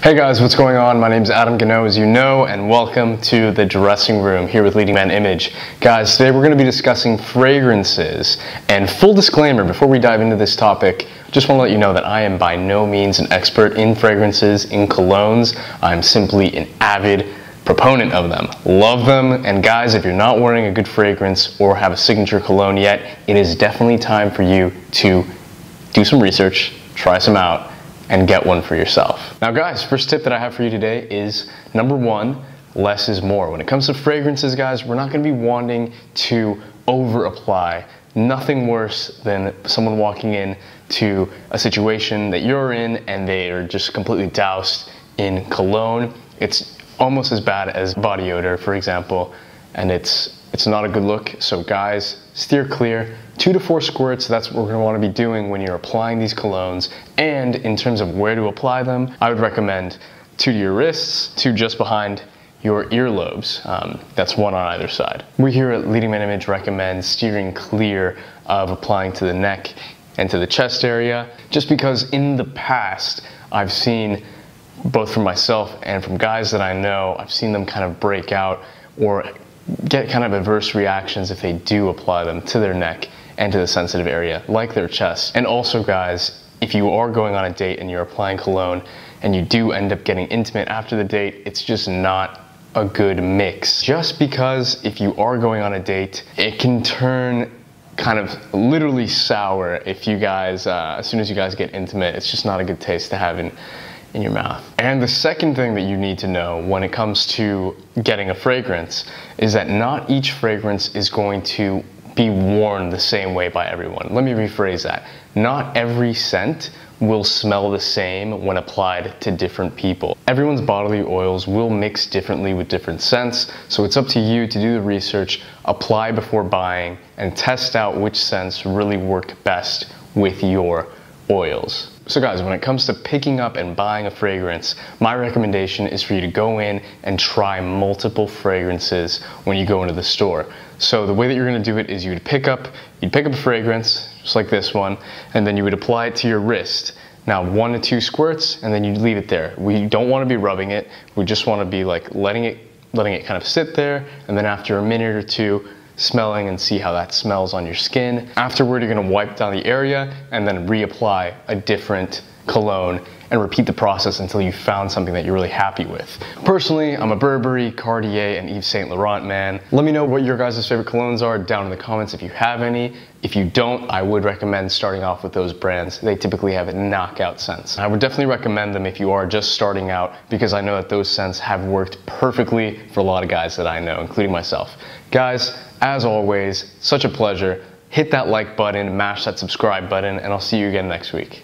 Hey guys, what's going on? My name is Adam Gano, as you know, and welcome to the dressing room here with Leading Man Image. Guys, today we're going to be discussing fragrances. And full disclaimer, before we dive into this topic, just want to let you know that I am by no means an expert in fragrances, in colognes. I'm simply an avid proponent of them. Love them. And guys, if you're not wearing a good fragrance or have a signature cologne yet, it is definitely time for you to do some research, try some out, and get one for yourself. Now guys, first tip that I have for you today is number one, less is more. When it comes to fragrances, guys, we're not gonna be wanting to over apply. Nothing worse than someone walking in to a situation that you're in and they are just completely doused in cologne. It's almost as bad as body odor, for example, and it's not a good look. So guys, steer clear. 2 to 4 squirts, that's what we're gonna wanna be doing when you're applying these colognes. And in terms of where to apply them, I would recommend 2 to your wrists, 2 just behind your earlobes. That's 1 on either side. We here at Leading Man Image recommend steering clear of applying to the neck and to the chest area, just because in the past, I've seen, both from myself and from guys that I know, I've seen them kind of break out or get kind of adverse reactions if they do apply them to their neck and to the sensitive area, like their chest. And also guys, if you are going on a date and you're applying cologne and you do end up getting intimate after the date, it's just not a good mix. Just because if you are going on a date, it can turn kind of literally sour if you guys, as soon as you guys get intimate, it's just not a good taste to have in your mouth. And the second thing that you need to know when it comes to getting a fragrance is that not each fragrance is going to be worn the same way by everyone. Let me rephrase that. Not every scent will smell the same when applied to different people. Everyone's bodily oils will mix differently with different scents, so it's up to you to do the research, apply before buying, and test out which scents really work best with your oils. So guys, when it comes to picking up and buying a fragrance, my recommendation is for you to go in and try multiple fragrances when you go into the store. So the way that you're gonna do it is you'd pick up a fragrance, just like this one, and then you would apply it to your wrist. Now 1 to 2 squirts, and then you leave it there. We don't wanna be rubbing it, we just wanna be like letting it kind of sit there, and then after a minute or two, smelling and see how that smells on your skin. Afterward, you're gonna wipe down the area and then reapply a different cologne and repeat the process until you found something that you're really happy with. Personally, I'm a Burberry, Cartier, and Yves Saint Laurent man. Let me know what your guys' favorite colognes are down in the comments if you have any. If you don't, I would recommend starting off with those brands. They typically have knockout scents. I would definitely recommend them if you are just starting out, because I know that those scents have worked perfectly for a lot of guys that I know, including myself. Guys, as always, such a pleasure. Hit that like button, mash that subscribe button, and I'll see you again next week.